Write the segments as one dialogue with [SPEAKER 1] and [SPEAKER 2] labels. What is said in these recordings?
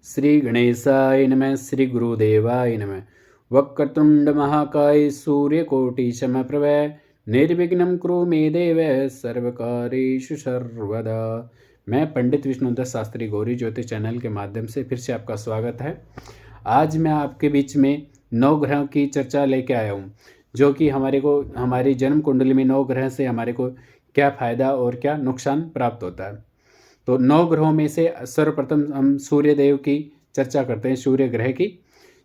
[SPEAKER 1] श्री गणेशाय नमः। श्री गुरुदेवाय नमः। वक्रतुंड महाकाय सूर्यकोटि समप्रभ निर्विघ्नं कुरु मे देव सर्वकार्येषु सर्वदा। मैं पंडित विष्णुदत्त शास्त्री गौरी ज्योतिष चैनल के माध्यम से फिर से आपका स्वागत है। आज मैं आपके बीच में 9 ग्रहों की चर्चा लेके आया हूँ, जो कि हमारी जन्म कुंडली में 9 ग्रह से हमारे को क्या फ़ायदा और क्या नुकसान प्राप्त होता है। तो 9 ग्रहों में से सर्वप्रथम हम सूर्य देव की चर्चा करते हैं, सूर्य ग्रह की,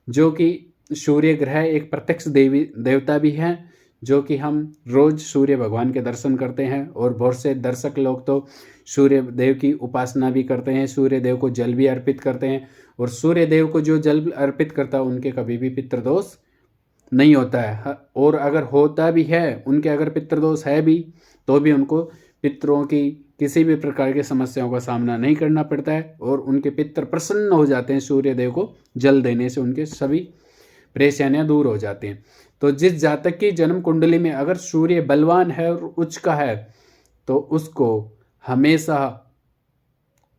[SPEAKER 1] जो कि सूर्य ग्रह एक प्रत्यक्ष देवता भी हैं, जो कि हम रोज़ सूर्य भगवान के दर्शन करते हैं। और बहुत से दर्शक लोग तो सूर्य देव की उपासना भी करते हैं, सूर्य देव को जल भी अर्पित करते हैं। और सूर्य देव को जो जल अर्पित करता है उनके कभी भी पितृदोष नहीं होता है। और अगर होता भी है, उनके अगर पितृदोष है भी, तो भी उनको पितरों की किसी भी प्रकार की समस्याओं का सामना नहीं करना पड़ता है और उनके पितर प्रसन्न हो जाते हैं। सूर्य देव को जल देने से उनके सभी परेशानियां दूर हो जाती हैं। तो जिस जातक की जन्म कुंडली में अगर सूर्य बलवान है और उच्च का है, तो उसको हमेशा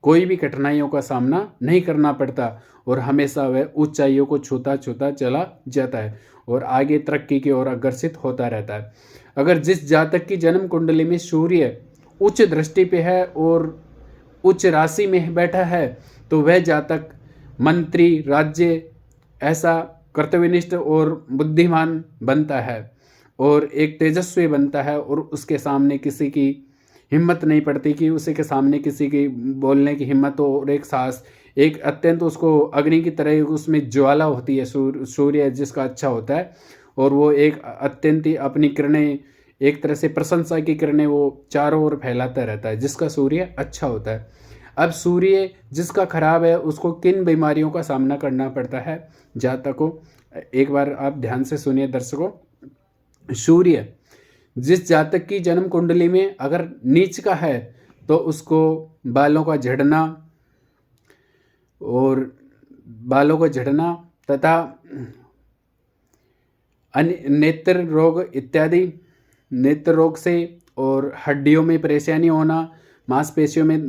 [SPEAKER 1] कोई भी कठिनाइयों का सामना नहीं करना पड़ता और हमेशा वह ऊंचाइयों को छूता छूता चला जाता है और आगे तरक्की की ओर अग्रसित होता रहता है। अगर जिस जातक की जन्म कुंडली में सूर्य उच्च दृष्टि पे है और उच्च राशि में बैठा है, तो वह जातक मंत्री, राज्य ऐसा कर्तव्यनिष्ठ और बुद्धिमान बनता है और एक तेजस्वी बनता है। और उसके सामने किसी की हिम्मत नहीं पड़ती कि उसी के सामने किसी की बोलने की हिम्मत हो। और एक साहस, एक अत्यंत उसको अग्नि की तरह उसमें ज्वाला होती है। सूर्य जिसका अच्छा होता है और वो एक अत्यंत ही अपनी किरणें, एक तरह से प्रशंसा की किरणें वो चारों ओर फैलाता रहता है, जिसका सूर्य अच्छा होता है। अब सूर्य जिसका खराब है, उसको किन बीमारियों का सामना करना पड़ता है जातकों, एक बार आप ध्यान से सुनिए दर्शकों। सूर्य जिस जातक की जन्म कुंडली में अगर नीच का है, तो उसको बालों का झड़ना तथा नेत्र रोग इत्यादि, नेत्र रोग से और हड्डियों में परेशानी होना, मांसपेशियों में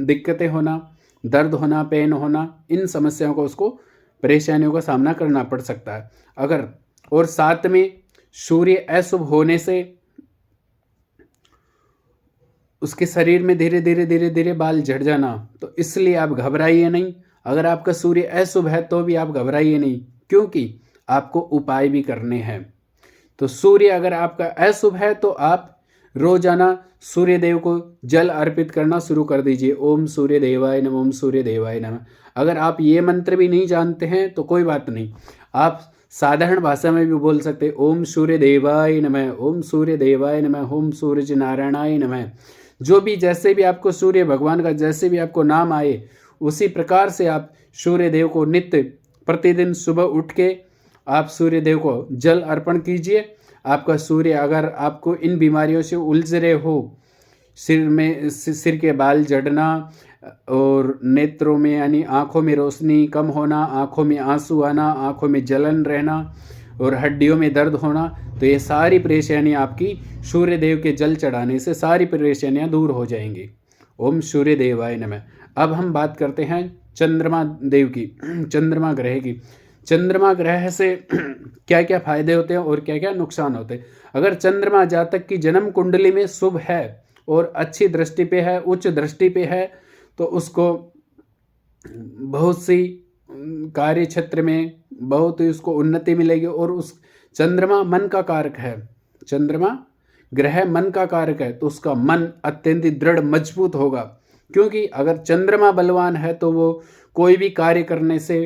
[SPEAKER 1] दिक्कतें होना, दर्द होना, पेन होना, इन समस्याओं को उसको परेशानियों का सामना करना पड़ सकता है। अगर और साथ में सूर्य अशुभ होने से उसके शरीर में धीरे धीरे बाल झड़ जाना, तो इसलिए आप घबराइए नहीं। अगर आपका सूर्य अशुभ है तो भी आप घबराइए नहीं, क्योंकि आपको उपाय भी करने हैं। तो सूर्य अगर आपका अशुभ है तो आप रोजाना सूर्य देव को जल अर्पित करना शुरू कर दीजिए। ओम सूर्य देवाय नमः, ओम सूर्य देवाय नमः। अगर आप ये मंत्र भी नहीं जानते हैं तो कोई बात नहीं, आप साधारण भाषा में भी बोल सकते हैं। ओम सूर्य देवाय नमः, ओम सूर्य देवाय नमः, ओम सूर्य नारायणाय नमः। जो भी जैसे भी आपको सूर्य भगवान का जैसे भी आपको नाम आए, उसी प्रकार से आप सूर्य देव को नित्य प्रतिदिन सुबह उठ के आप सूर्य देव को जल अर्पण कीजिए। आपका सूर्य, अगर आपको इन बीमारियों से उलझ रहे हो, सिर के बाल झड़ना और नेत्रों में यानी आँखों में रोशनी कम होना, आँखों में आंसू आना, आँखों में जलन रहना और हड्डियों में दर्द होना, तो ये सारी परेशानियाँ आपकी सूर्य देव के जल चढ़ाने से सारी परेशानियाँ दूर हो जाएंगी। ओम सूर्य देवाय नमः। अब हम बात करते हैं चंद्रमा देव की, चंद्रमा ग्रह की। चंद्रमा ग्रह से क्या क्या फायदे होते हैं और क्या क्या नुकसान होते हैं। अगर चंद्रमा जातक की जन्म कुंडली में शुभ है और अच्छी दृष्टि पे है, उच्च दृष्टि पे है, तो उसको बहुत सी कार्य क्षेत्र में बहुत ही उसको उन्नति मिलेगी। और उस चंद्रमा मन का कारक है, चंद्रमा ग्रह मन का कारक है, तो उसका मन अत्यंत दृढ़ मजबूत होगा। क्योंकि अगर चंद्रमा बलवान है तो वो कोई भी कार्य करने से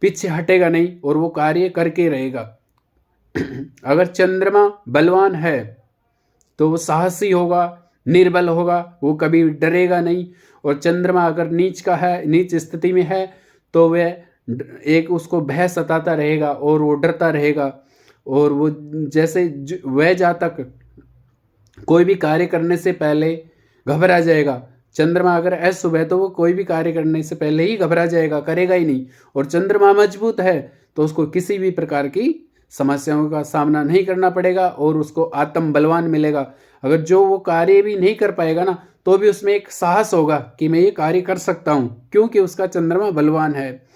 [SPEAKER 1] पीछे हटेगा नहीं और वो कार्य करके रहेगा। अगर चंद्रमा बलवान है तो वो साहसी होगा, निर्बल होगा, वो कभी डरेगा नहीं। और चंद्रमा अगर नीच का है, नीच स्थिति में है, तो वह एक उसको भय सताता रहेगा और वो डरता रहेगा। और वो जैसे वह जातक कोई भी कार्य करने से पहले घबरा जाएगा। चंद्रमा अगर अशुभ है तो वो कोई भी कार्य करने से पहले ही घबरा जाएगा, करेगा ही नहीं। और चंद्रमा मजबूत है तो उसको किसी भी प्रकार की समस्याओं का सामना नहीं करना पड़ेगा और उसको आत्म बलवान मिलेगा। अगर जो वो कार्य भी नहीं कर पाएगा ना, तो भी उसमें एक साहस होगा कि मैं ये कार्य कर सकता हूँ, क्योंकि उसका चंद्रमा बलवान है।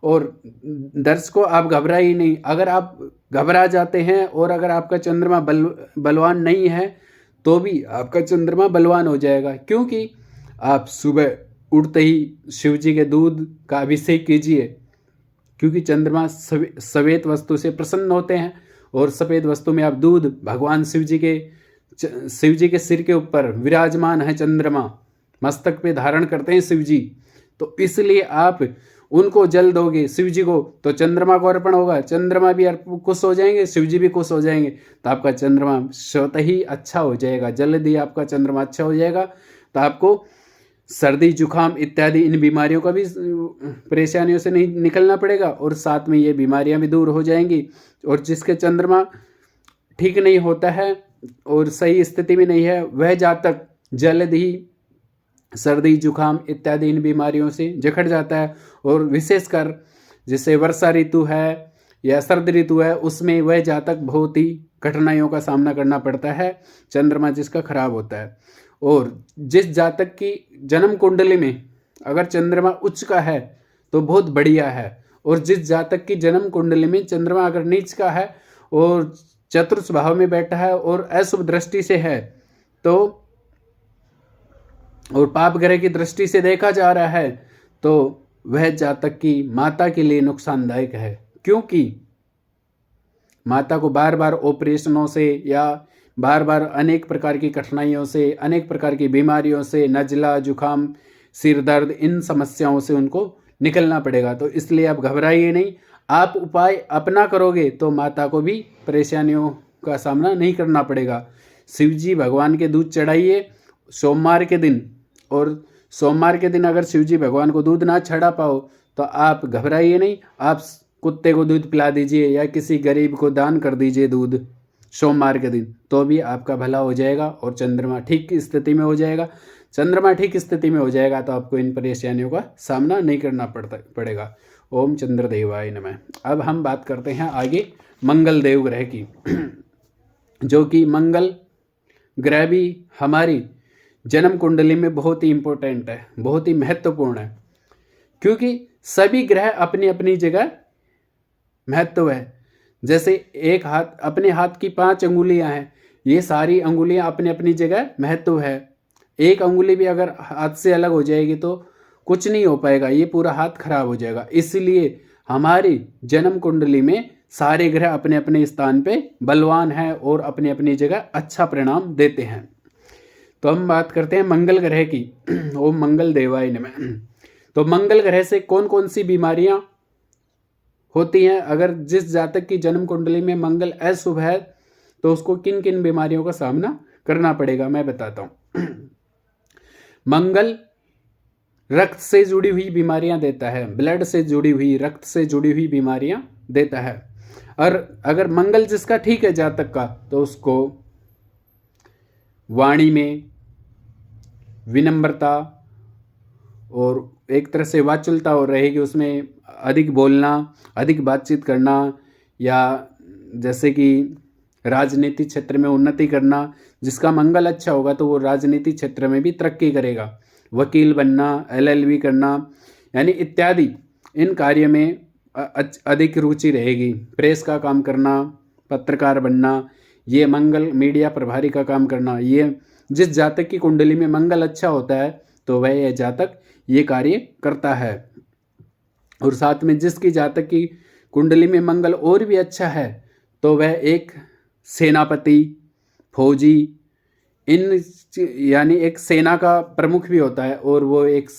[SPEAKER 1] और दर्शकों, आप घबराइए नहीं। अगर आप घबरा जाते हैं और अगर आपका चंद्रमा बलवान नहीं है तो भी आपका चंद्रमा बलवान हो जाएगा, क्योंकि आप सुबह उठते ही शिव जी के दूध का अभिषेक कीजिए, क्योंकि चंद्रमा सफेद वस्तु से प्रसन्न होते हैं। और सफेद वस्तु में आप दूध, भगवान शिव जी के सिर के ऊपर विराजमान है चंद्रमा, मस्तक पे धारण करते हैं शिव जी, तो इसलिए आप उनको जल दोगे शिव जी को तो चंद्रमा को अर्पण होगा, चंद्रमा भी खुश हो जाएंगे, शिव जी भी खुश हो जाएंगे, तो आपका चंद्रमा स्वतः ही अच्छा हो जाएगा। जल्दी आपका चंद्रमा अच्छा हो जाएगा तो आपको सर्दी जुकाम इत्यादि इन बीमारियों का भी, परेशानियों से नहीं निकलना पड़ेगा, और साथ में ये बीमारियां भी दूर हो जाएंगी। और जिसके चंद्रमा ठीक नहीं होता है और सही स्थिति में नहीं है, वह जातक जल्द ही सर्दी जुकाम इत्यादि इन बीमारियों से जकड़ जाता है। और विशेषकर जैसे वर्षा ऋतु है या सर्द ऋतु है, उसमें वह जातक बहुत ही कठिनाइयों का सामना करना पड़ता है, चंद्रमा जिसका खराब होता है। और जिस जातक की जन्म कुंडली में अगर चंद्रमा उच्च का है तो बहुत बढ़िया है, और जिस जातक की जन्म कुंडली में चंद्रमा अगर नीच का है और चतुर्थ भाव में बैठा है और अशुभ दृष्टि से है, तो और पाप ग्रह की दृष्टि से देखा जा रहा है, तो वह जातक की माता के लिए नुकसानदायक है, क्योंकि माता को बार बार ऑपरेशनों से या बार बार अनेक प्रकार की कठिनाइयों से, अनेक प्रकार की बीमारियों से, नज़ला, जुकाम, सिर दर्द, इन समस्याओं से उनको निकलना पड़ेगा। तो इसलिए आप घबराइए नहीं, आप उपाय अपना करोगे तो माता को भी परेशानियों का सामना नहीं करना पड़ेगा। शिव जी भगवान के दूध चढ़ाइए सोमवार के दिन, और सोमवार के दिन अगर शिव जी भगवान को दूध ना चढ़ा पाओ तो आप घबराइए नहीं, आप कुत्ते को दूध पिला दीजिए या किसी गरीब को दान कर दीजिए दूध सोमवार के दिन, तो भी आपका भला हो जाएगा और चंद्रमा ठीक स्थिति में हो जाएगा। चंद्रमा ठीक स्थिति में हो जाएगा तो आपको इन परेशानियों का सामना नहीं करना पड़ेगा। ओम चंद्रदेवाय नमः। अब हम बात करते हैं आगे मंगल देव ग्रह की, जो कि मंगल ग्रह भी हमारी जन्म कुंडली में बहुत ही इम्पोर्टेंट है, बहुत ही महत्वपूर्ण है, क्योंकि सभी ग्रह अपनी अपनी जगह महत्व है। जैसे एक हाथ, अपने हाथ की 5 अंगुलियां हैं, ये सारी अंगुलियां अपनी अपनी जगह महत्व है। एक अंगुली भी अगर हाथ से अलग हो जाएगी तो कुछ नहीं हो पाएगा, ये पूरा हाथ खराब हो जाएगा। इसलिए हमारी जन्म कुंडली में सारे ग्रह अपने अपने स्थान पे बलवान हैं और अपनी अपनी जगह अच्छा परिणाम देते हैं। तो हम बात करते हैं मंगल ग्रह की। ओम मंगल देवाय नमः। तो मंगल ग्रह से कौन कौन सी बीमारियां होती हैं? अगर जिस जातक की जन्म कुंडली में मंगल अशुभ है तो उसको किन किन बीमारियों का सामना करना पड़ेगा, मैं बताता हूं। मंगल रक्त से जुड़ी हुई बीमारियां देता है, ब्लड से जुड़ी हुई, रक्त से जुड़ी हुई बीमारियां देता है। और अगर मंगल जिसका ठीक है जातक का, तो उसको वाणी में विनम्रता और एक तरह से वाचुलता हो रहेगी, उसमें अधिक बोलना, अधिक बातचीत करना, या जैसे कि राजनीति क्षेत्र में उन्नति करना। जिसका मंगल अच्छा होगा तो वो राजनीति क्षेत्र में भी तरक्की करेगा, वकील बनना, LLB करना, यानी इत्यादि इन कार्य में अधिक रुचि रहेगी। प्रेस का काम करना, पत्रकार बनना, ये मंगल मीडिया प्रभारी का काम करना, ये जिस जातक की कुंडली में मंगल अच्छा होता है तो वह यह जातक ये कार्य करता है। और साथ में जिसकी जातक की कुंडली में मंगल और भी अच्छा है तो वह एक सेनापति, फौजी, इन यानी एक सेना का प्रमुख भी होता है, और वो एक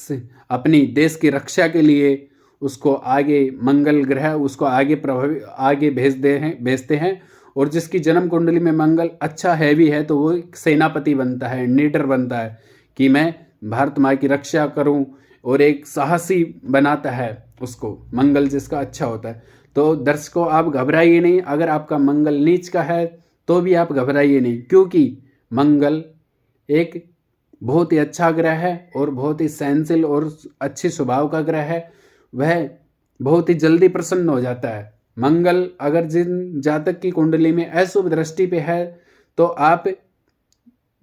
[SPEAKER 1] अपनी देश की रक्षा के लिए उसको आगे मंगल ग्रह उसको आगे भेजते हैं। और जिसकी जन्म कुंडली में मंगल अच्छा है भी है तो वो एक सेनापति बनता है, लीडर बनता है कि मैं भारत माँ की रक्षा करूं, और एक साहसी बनाता है उसको, मंगल जिसका अच्छा होता है। तो दर्शकों, आप घबराइए नहीं, अगर आपका मंगल नीच का है तो भी आप घबराइए नहीं, क्योंकि मंगल एक बहुत ही अच्छा ग्रह है और बहुत ही सहनशील और अच्छे स्वभाव का ग्रह है। वह बहुत ही जल्दी प्रसन्न हो जाता है। मंगल अगर जिन जातक की कुंडली में अशुभ दृष्टि पे है तो आप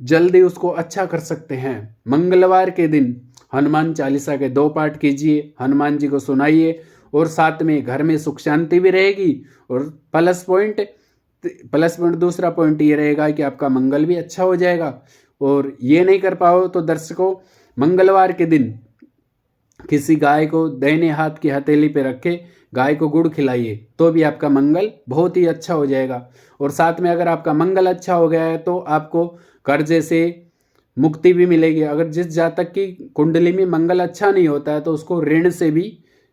[SPEAKER 1] जल्दी उसको अच्छा कर सकते हैं। मंगलवार के दिन हनुमान चालीसा के 2 पाठ कीजिए, हनुमान जी को सुनाइए और साथ में घर में सुख शांति भी रहेगी। और प्लस पॉइंट दूसरा पॉइंट ये रहेगा कि आपका मंगल भी अच्छा हो जाएगा। और ये नहीं कर पाओ तो दर्शकों, मंगलवार के दिन किसी गाय को दाहिने हाथ की हथेली पे रखे गाय को गुड़ खिलाइए, तो भी आपका मंगल बहुत ही अच्छा हो जाएगा। और साथ में अगर आपका मंगल अच्छा हो गया है तो आपको कर्जे से मुक्ति भी मिलेगी। अगर जिस जातक की कुंडली में मंगल अच्छा नहीं होता है तो उसको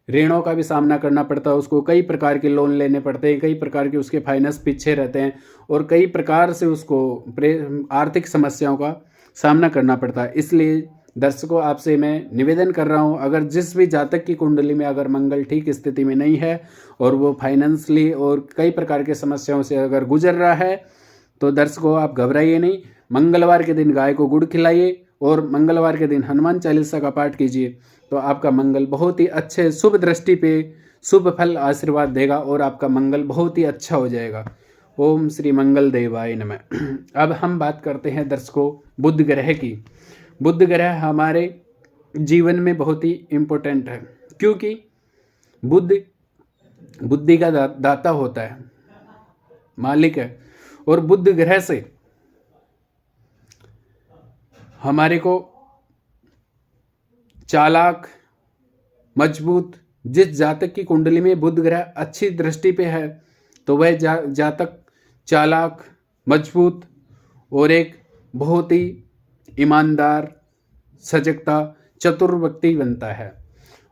[SPEAKER 1] ऋणों का भी सामना करना पड़ता है, उसको कई प्रकार के लोन लेने पड़ते हैं, कई प्रकार के उसके फाइनेंस पीछे रहते हैं और कई प्रकार से उसको आर्थिक समस्याओं का सामना करना पड़ता है। इसलिए दर्शकों, आपसे मैं निवेदन कर रहा हूं, अगर जिस भी जातक की कुंडली में अगर मंगल ठीक स्थिति में नहीं है और वो फाइनेंशियली और कई प्रकार के समस्याओं से अगर गुजर रहा है तो दर्शकों आप घबराइए नहीं। मंगलवार के दिन गाय को गुड़ खिलाइए और मंगलवार के दिन हनुमान चालीसा का पाठ कीजिए, तो आपका मंगल बहुत ही अच्छे शुभ दृष्टि पे शुभ फल आशीर्वाद देगा और आपका मंगल बहुत ही अच्छा हो जाएगा। ओम श्री मंगल देवाय नमः। अब हम बात करते हैं दर्शकों बुध ग्रह की। बुध ग्रह हमारे जीवन में बहुत ही इम्पोर्टेंट है, क्योंकि बुध बुद्धि का दाता होता है, मालिक है। और बुध ग्रह से हमारे को चालाक, मजबूत, जिस जातक की कुंडली में बुध ग्रह अच्छी दृष्टि पे है तो वह जातक चालाक, मजबूत और एक बहुत ही ईमानदार, सजगता, चतुर व्यक्ति बनता है।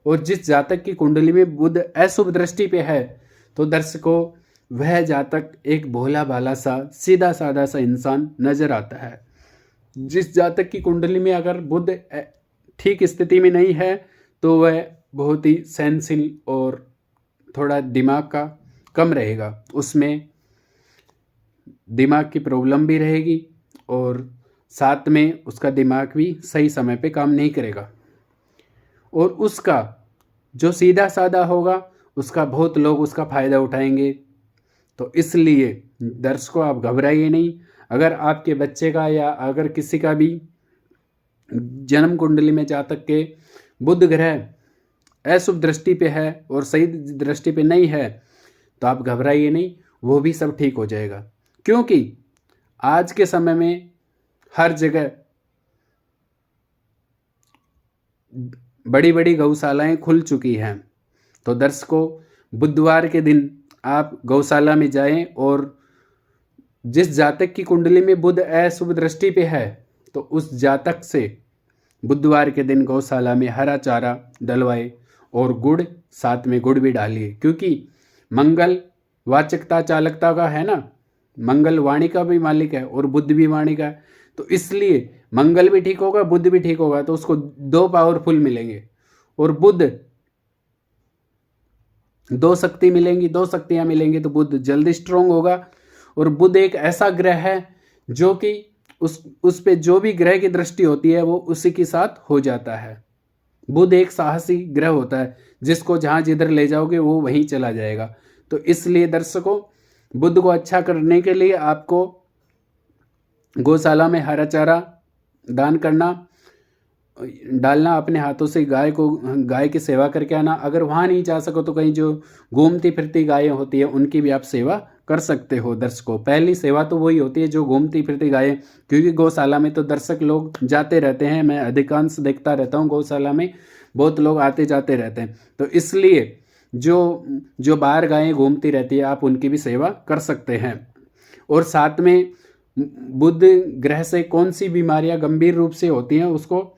[SPEAKER 1] और जिस जातक की कुंडली में बुध अशुभ दृष्टि पे है तो दर्शकों वह जातक एक भोला भाला सा सीधा साधा सा इंसान नजर आता है। जिस जातक की कुंडली में अगर बुध ठीक स्थिति में नहीं है तो वह बहुत ही सहनशील और थोड़ा दिमाग का कम रहेगा, उसमें दिमाग की प्रॉब्लम भी रहेगी और साथ में उसका दिमाग भी सही समय पे काम नहीं करेगा। और उसका जो सीधा साधा होगा उसका बहुत लोग उसका फ़ायदा उठाएंगे। तो इसलिए दर्शकों आप घबराइए नहीं। अगर आपके बच्चे का या अगर किसी का भी जन्म कुंडली में जातक के बुध ग्रह अशुभ दृष्टि पे है और सही दृष्टि पे नहीं है तो आप घबराइए नहीं, वो भी सब ठीक हो जाएगा। क्योंकि आज के समय में हर जगह बड़ी बड़ी गौशालाएं खुल चुकी हैं। तो दर्शकों बुधवार के दिन आप गौशाला में जाएं और जिस जातक की कुंडली में बुध अशुभ दृष्टि पे है तो उस जातक से बुधवार के दिन गौशाला में हरा चारा डलवाए और गुड़, साथ में गुड़ भी डालिए। क्योंकि मंगल वाचकता चालकता का है ना, मंगल वाणी का भी मालिक है और बुध भी वाणी का है। तो इसलिए मंगल भी ठीक होगा, बुध भी ठीक होगा, तो उसको 2 पावरफुल मिलेंगे। और बुध 2 शक्ति मिलेंगी, 2 शक्तियां मिलेंगी तो बुध जल्दी स्ट्रोंग होगा। और बुध एक ऐसा ग्रह है जो कि उस पे जो भी ग्रह की दृष्टि होती है वो उसी के साथ हो जाता है। बुध एक साहसी ग्रह होता है, जिसको जहां जिधर ले जाओगे वो वहीं चला जाएगा। तो इसलिए दर्शकों बुध को अच्छा करने के लिए आपको गौशाला में हरा चारा दान करना, डालना, अपने हाथों से गाय की सेवा करके आना। अगर वहाँ नहीं जा सको तो कहीं जो घूमती फिरती गायें होती है उनकी भी आप सेवा कर सकते हो। दर्शकों पहली सेवा तो वही होती है जो घूमती फिरती गायें, क्योंकि गौशाला में तो दर्शक लोग जाते रहते हैं, मैं अधिकांश देखता रहता हूँ गौशाला में बहुत लोग आते जाते रहते हैं। तो इसलिए जो बाहर गायें घूमती रहती है आप उनकी भी सेवा कर सकते हैं। और साथ में बुध ग्रह से कौन सी बीमारियां गंभीर रूप से होती हैं उसको,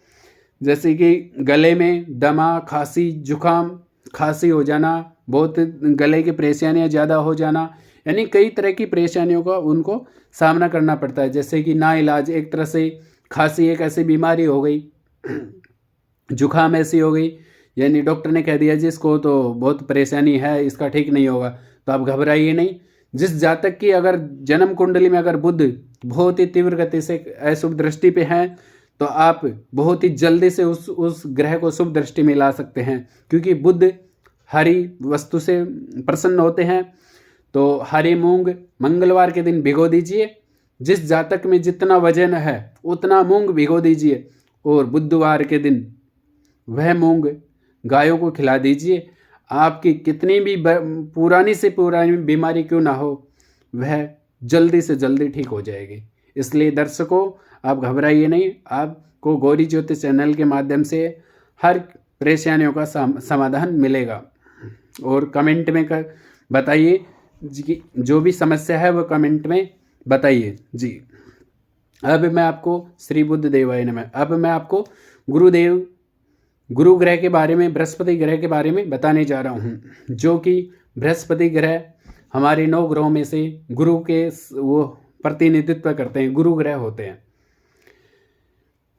[SPEAKER 1] जैसे कि गले में दमा, खांसी, जुकाम, खांसी हो जाना, बहुत गले की परेशानियां ज़्यादा हो जाना, यानी कई तरह की परेशानियों का उनको सामना करना पड़ता है। जैसे कि ना इलाज एक तरह से खांसी एक ऐसी बीमारी हो गई, जुकाम ऐसी हो गई, यानी डॉक्टर ने कह दिया जी इसको तो बहुत परेशानी है, इसका ठीक नहीं होगा। तो आप घबराइए नहीं। जिस जातक की अगर जन्म कुंडली में अगर बुध बहुत ही तीव्र गति से अशुभ दृष्टि पे हैं तो आप बहुत ही जल्दी से उस ग्रह को शुभ दृष्टि में ला सकते हैं। क्योंकि बुध हरी वस्तु से प्रसन्न होते हैं। तो हरी मूंग मंगलवार के दिन भिगो दीजिए जिस जातक में जितना वजन है उतना मूंग भिगो दीजिए और बुधवार के दिन वह मूंग गायों को खिला दीजिए। आपकी कितनी भी पुरानी से पुरानी बीमारी क्यों ना हो, वह जल्दी से जल्दी ठीक हो जाएगी। इसलिए दर्शकों, आप घबराइए नहीं, आपको गौरी ज्योतिष चैनल के माध्यम से हर परेशानियों का समाधान मिलेगा। और कमेंट में बताइए कि जो भी समस्या है वो कमेंट में बताइए जी। अब मैं आपको श्री बुद्ध देवाय नमः, अब मैं आपको गुरु ग्रह के बारे में, बृहस्पति ग्रह के बारे में बताने जा रहा हूँ, जो कि बृहस्पति ग्रह हमारे 9 ग्रहों में से गुरु के वो प्रतिनिधित्व करते हैं, गुरु ग्रह होते हैं।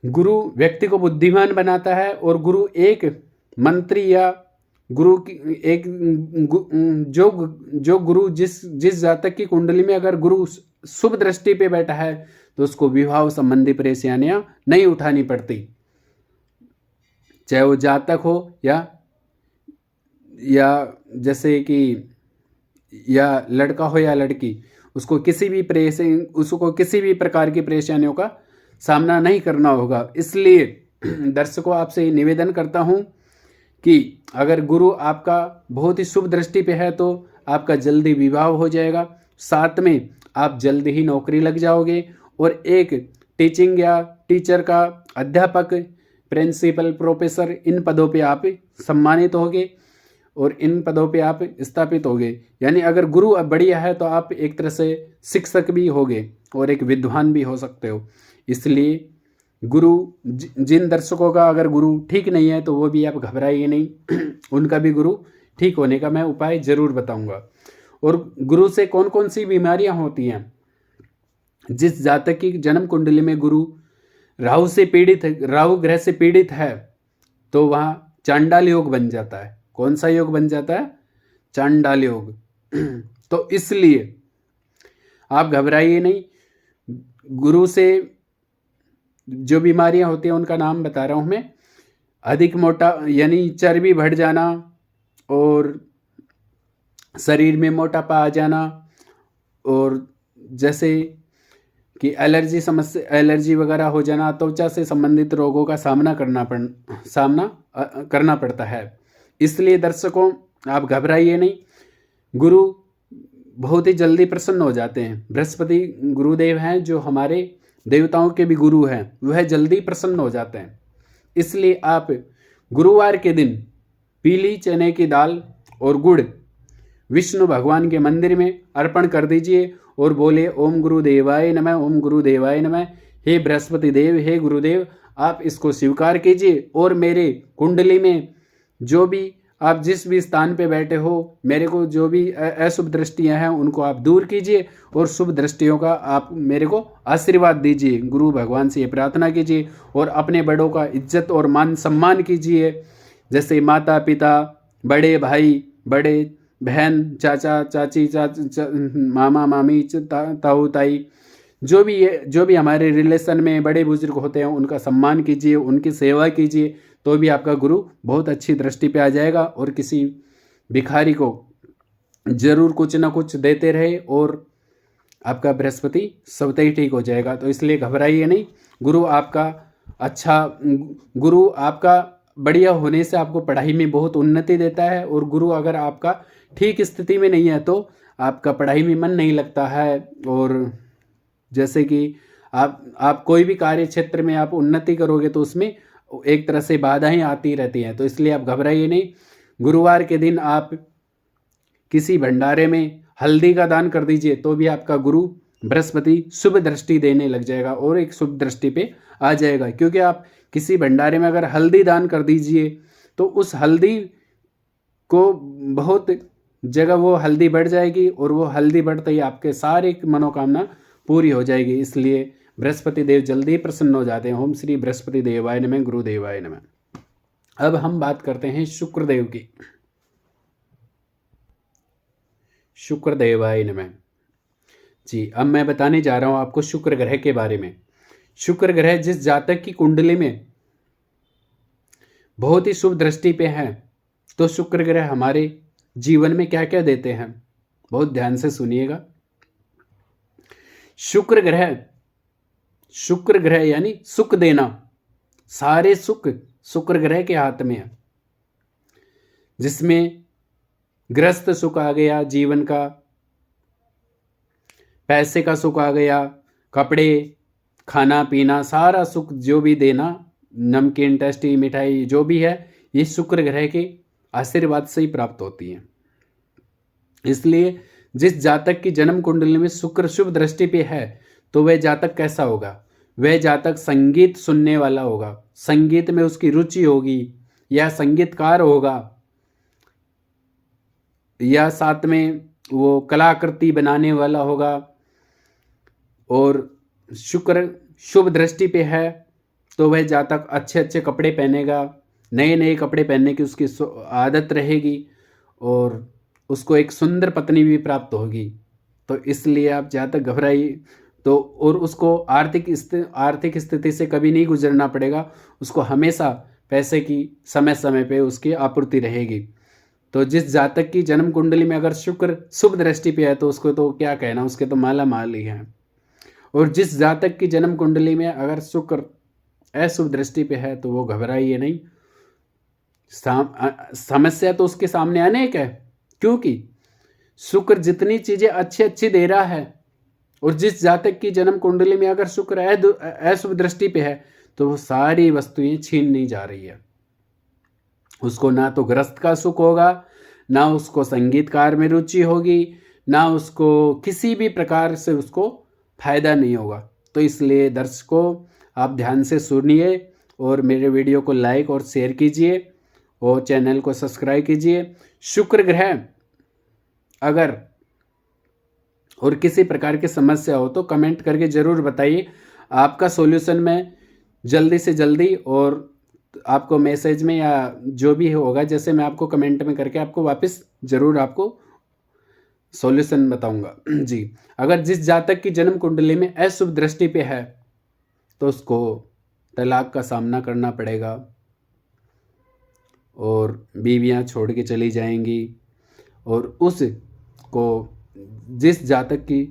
[SPEAKER 1] गुरु व्यक्ति को बुद्धिमान बनाता है और गुरु एक मंत्री या गुरु की एक जो गुरु जिस जातक की कुंडली में अगर गुरु शुभ दृष्टि पे बैठा है तो उसको विवाह संबंधी परेशानियां नहीं उठानी पड़ती, चाहे वो जातक हो या जैसे कि या लड़का हो या लड़की, उसको किसी भी प्रकार की परेशानियों का सामना नहीं करना होगा। इसलिए दर्शकों, आपसे निवेदन करता हूं कि अगर गुरु आपका बहुत ही शुभ दृष्टि पे है तो आपका जल्दी विवाह हो जाएगा, साथ में आप जल्दी ही नौकरी लग जाओगे और एक टीचिंग या टीचर का, अध्यापक, प्रिंसिपल, प्रोफेसर, इन पदों पे आप सम्मानित होगे और इन पदों पे आप स्थापित होगे। यानी अगर गुरु बढ़िया है तो आप एक तरह से शिक्षक भी होगे और एक विद्वान भी हो सकते हो। इसलिए गुरु, जिन दर्शकों का अगर गुरु ठीक नहीं है तो वो भी आप घबराइए नहीं, उनका भी गुरु ठीक होने का मैं उपाय जरूर बताऊंगा। और गुरु से कौन कौन सी बीमारियां होती हैं, जिस जातक की जन्म कुंडली में गुरु राहु ग्रह से पीड़ित है तो वहाँ चांडाल योग बन जाता है। कौन सा योग बन जाता है? चांडाल योग। तो इसलिए आप घबराइए नहीं। गुरु से जो बीमारियां होती हैं उनका नाम बता रहा हूं मैं। अधिक मोटा यानी चर्बी बढ़ जाना और शरीर में मोटापा आ जाना, और जैसे कि एलर्जी वगैरह हो जाना, त्वचा से संबंधित रोगों का सामना करना पड़ता है। इसलिए दर्शकों, आप घबराइए नहीं, गुरु बहुत ही जल्दी प्रसन्न हो जाते हैं। बृहस्पति गुरुदेव हैं जो हमारे देवताओं के भी गुरु हैं, वह जल्दी प्रसन्न हो जाते हैं। इसलिए आप गुरुवार के दिन पीली चने की दाल और गुड़ विष्णु भगवान के मंदिर में अर्पण कर दीजिए और बोले ओम गुरुदेवाय नमः, ओम गुरुदेवाय नमः। हे बृहस्पति देव, हे गुरुदेव, आप इसको स्वीकार कीजिए और मेरे कुंडली में जो भी आप जिस भी स्थान पे बैठे हो, मेरे को जो भी अशुभ दृष्टियां हैं उनको आप दूर कीजिए और शुभ दृष्टियों का आप मेरे को आशीर्वाद दीजिए। गुरु भगवान से ये प्रार्थना कीजिए और अपने बड़ों का इज्जत और मान सम्मान कीजिए, जैसे माता पिता, बड़े भाई, बड़े बहन, चाचा चाची, मामा मामी, ताऊ ताई, जो भी हमारे रिलेशन में बड़े बुजुर्ग होते हैं उनका सम्मान कीजिए, उनकी सेवा कीजिए, तो भी आपका गुरु बहुत अच्छी दृष्टि पे आ जाएगा और किसी भिखारी को जरूर कुछ ना कुछ देते रहे और आपका बृहस्पति स्वतः ही ठीक हो जाएगा। तो इसलिए घबराइए नहीं। गुरु आपका बढ़िया होने से आपको पढ़ाई में बहुत उन्नति देता है, और गुरु अगर आपका ठीक स्थिति में नहीं है तो आपका पढ़ाई में मन नहीं लगता है, और जैसे कि आप कोई भी कार्य क्षेत्र में आप उन्नति करोगे तो उसमें एक तरह से बाधाएं आती रहती हैं। तो इसलिए आप घबराइए नहीं। गुरुवार के दिन आप किसी भंडारे में हल्दी का दान कर दीजिए तो भी आपका गुरु बृहस्पति शुभ दृष्टि देने लग जाएगा और एक शुभ दृष्टि पे आ जाएगा। क्योंकि आप किसी भंडारे में अगर हल्दी दान कर दीजिए तो उस हल्दी को बहुत जगह वो हल्दी बढ़ जाएगी और वो हल्दी बढ़ते ही आपके सारे मनोकामना पूरी हो जाएगी। इसलिए बृहस्पति देव जल्दी प्रसन्न हो जाते हैं। ओम श्री बृहस्पति देवाय नमः, गुरुदेवाय नमः। अब हम बात करते हैं शुक्रदेव की। शुक्रदेवाय नमः जी। अब मैं बताने जा रहा हूं आपको शुक्र ग्रह के बारे में। शुक्र ग्रह जिस जातक की कुंडली में बहुत ही शुभ दृष्टि पे है तो शुक्र ग्रह हमारे जीवन में क्या क्या देते हैं, बहुत ध्यान से सुनिएगा। शुक्र ग्रह यानी सुख देना, सारे सुख शुक्र ग्रह के हाथ में है, जिसमें गृहस्थ सुख आ गया, जीवन का पैसे का सुख आ गया, कपड़े, खाना पीना, सारा सुख जो भी देना, नमकीन, टेस्टी, मिठाई जो भी है, ये शुक्र ग्रह के आशीर्वाद से ही प्राप्त होती है। इसलिए जिस जातक की जन्म कुंडली में शुक्र शुभ दृष्टि पे है तो वह जातक कैसा होगा? वह जातक संगीत सुनने वाला होगा, संगीत में उसकी रुचि होगी, या संगीतकार होगा, या साथ में वो कलाकृति बनाने वाला होगा। और शुक्र शुभ दृष्टि पे है तो वह जातक अच्छे अच्छे कपड़े पहनेगा, नए नए कपड़े पहनने की उसकी आदत रहेगी, और उसको एक सुंदर पत्नी भी प्राप्त होगी। तो इसलिए आप जातक घबराइए तो, और उसको आर्थिक स्थिति से कभी नहीं गुजरना पड़ेगा, उसको हमेशा पैसे की समय समय पे उसकी आपूर्ति रहेगी। तो जिस जातक की जन्म कुंडली में अगर शुक्र शुभ दृष्टि पे है तो उसको तो क्या कहना, उसके तो माला माल ही है। और जिस जातक की जन्म कुंडली में अगर शुक्र अशुभ दृष्टि पे है तो वो घबराइए नहीं, समस्या तो उसके सामने अनेक है, क्योंकि शुक्र जितनी चीजें अच्छी अच्छी दे रहा है, और जिस जातक की जन्म कुंडली में अगर शुक्र अशुभ दृष्टि पे है तो वो सारी वस्तुएं छीन नहीं जा रही है। उसको ना तो गृहस्थ का सुख होगा, ना उसको संगीतकार में रुचि होगी, ना उसको किसी भी प्रकार से उसको फायदा नहीं होगा। तो इसलिए दर्शकों, आप ध्यान से सुनिए और मेरे वीडियो को लाइक और शेयर कीजिए और चैनल को सब्सक्राइब कीजिए। शुक्र ग्रह अगर और किसी प्रकार की समस्या हो तो कमेंट करके ज़रूर बताइए, आपका सॉल्यूशन मैं जल्दी से जल्दी और आपको मैसेज में या जो भी होगा, जैसे मैं आपको कमेंट में करके आपको वापस ज़रूर आपको सॉल्यूशन बताऊंगा जी। अगर जिस जातक की जन्म कुंडली में अशुभ दृष्टि पे है तो उसको तलाक का सामना करना पड़ेगा, और बीवियां छोड़ के चली जाएंगी। और उसको जिस जातक की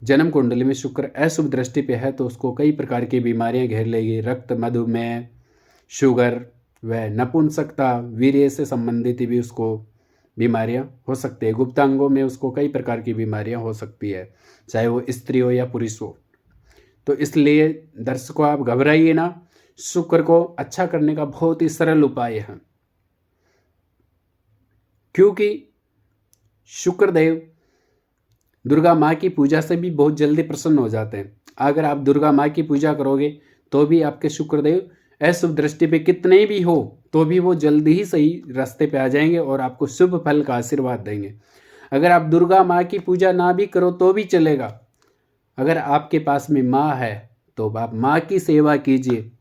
[SPEAKER 1] जन्म कुंडली में शुक्र अशुभ दृष्टि पे है तो उसको कई प्रकार की बीमारियां घेर लेगी, रक्त, मधुमेह, शुगर व नपुंसकता, वीर्य से संबंधित भी उसको बीमारियां हो सकती है। गुप्तांगों में उसको कई प्रकार की बीमारियां हो सकती है, चाहे वो स्त्री हो या पुरुष हो। तो इसलिए दर्शकों, आप घबराइए ना, शुक्र को अच्छा करने का बहुत ही सरल उपाय है, क्योंकि शुक्रदेव दुर्गा माँ की पूजा से भी बहुत जल्दी प्रसन्न हो जाते हैं। अगर आप दुर्गा माँ की पूजा करोगे तो भी आपके शुक्रदेव अशुभ दृष्टि पे कितने भी हो तो भी वो जल्दी ही सही रास्ते पे आ जाएंगे और आपको शुभ फल का आशीर्वाद देंगे। अगर आप दुर्गा माँ की पूजा ना भी करो तो भी चलेगा, अगर आपके पास में माँ है तो आप माँ की सेवा कीजिए,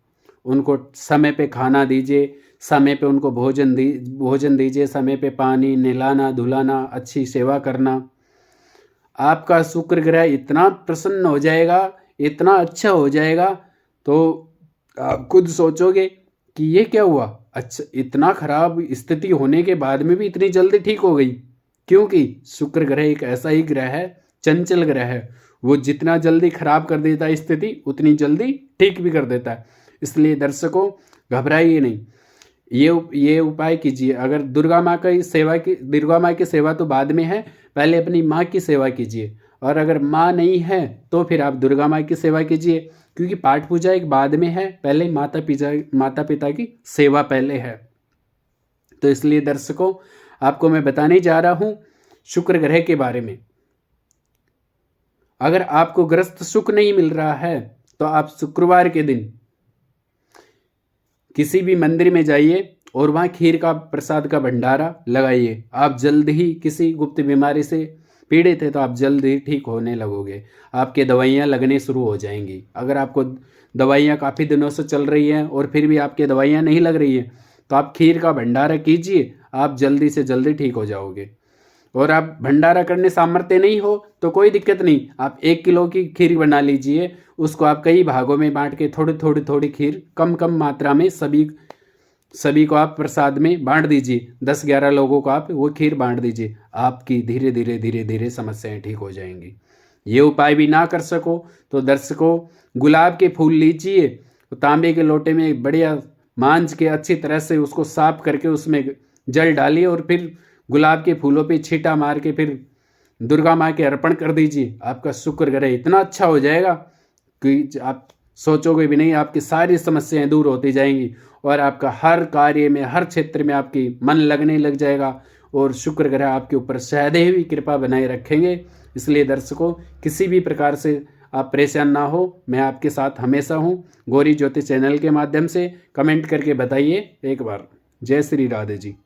[SPEAKER 1] उनको समय पे खाना दीजिए, समय पे उनको भोजन दीजिए, समय पे पानी, नहलाना धुलाना, अच्छी सेवा करना। आपका शुक्र ग्रह इतना प्रसन्न हो जाएगा, इतना अच्छा हो जाएगा, तो आप खुद सोचोगे कि ये क्या हुआ, अच्छा इतना खराब स्थिति होने के बाद में भी इतनी जल्दी ठीक हो गई। क्योंकि शुक्र ग्रह एक ऐसा ही ग्रह है, चंचल ग्रह है, वो जितना जल्दी खराब कर देता है स्थिति उतनी जल्दी ठीक भी कर देता है। इसलिए दर्शकों, घबराइए नहीं, ये उपाय कीजिए। अगर दुर्गा माँ की सेवा तो बाद में है, पहले अपनी माँ की सेवा कीजिए, और अगर माँ नहीं है तो फिर आप दुर्गा माँ की सेवा कीजिए, क्योंकि पाठ पूजा एक बाद में है, पहले माता पिता की सेवा पहले है। तो इसलिए दर्शकों, आपको मैं बताने जा रहा हूँ शुक्र ग्रह के बारे में। अगर आपको गृहस्थ सुख नहीं मिल रहा है तो आप शुक्रवार के दिन किसी भी मंदिर में जाइए और वहाँ खीर का प्रसाद का भंडारा लगाइए। आप जल्द ही किसी गुप्त बीमारी से पीड़ित है तो आप जल्द ही ठीक होने लगोगे, आपके दवाइयाँ लगने शुरू हो जाएंगी। अगर आपको दवाइयाँ काफ़ी दिनों से चल रही हैं और फिर भी आपके दवाइयाँ नहीं लग रही हैं तो आप खीर का भंडारा कीजिए, आप जल्दी से जल्दी ठीक हो जाओगे। और आप भंडारा करने सामर्थ्य नहीं हो तो कोई दिक्कत नहीं, आप 1 किलो की खीर बना लीजिए, उसको आप कई भागों में बांट के थोड़ी खीर कम मात्रा में सभी को आप प्रसाद में बांट दीजिए। 10-11 लोगों को आप वो खीर बांट दीजिए, आपकी धीरे धीरे समस्याएं ठीक हो जाएंगी। ये उपाय भी ना कर सको तो दर्शकों, गुलाब के फूल लीजिए, तो तांबे के लोटे में बढ़िया मांझ के अच्छी तरह से उसको साफ करके उसमें जल डालिए और फिर गुलाब के फूलों पे छींटा मार के फिर दुर्गा माँ के अर्पण कर दीजिए। आपका शुक्र ग्रह इतना अच्छा हो जाएगा कि आप सोचोगे भी नहीं, आपकी सारी समस्याएं दूर होती जाएंगी और आपका हर कार्य में, हर क्षेत्र में आपकी मन लगने लग जाएगा और शुक्र ग्रह आपके ऊपर सदैव ही कृपा बनाए रखेंगे। इसलिए दर्शकों, किसी भी प्रकार से आप परेशान ना हो, मैं आपके साथ हमेशा हूँ। गौरी ज्योतिष चैनल के माध्यम से कमेंट करके बताइए एक बार। जय श्री राधे जी।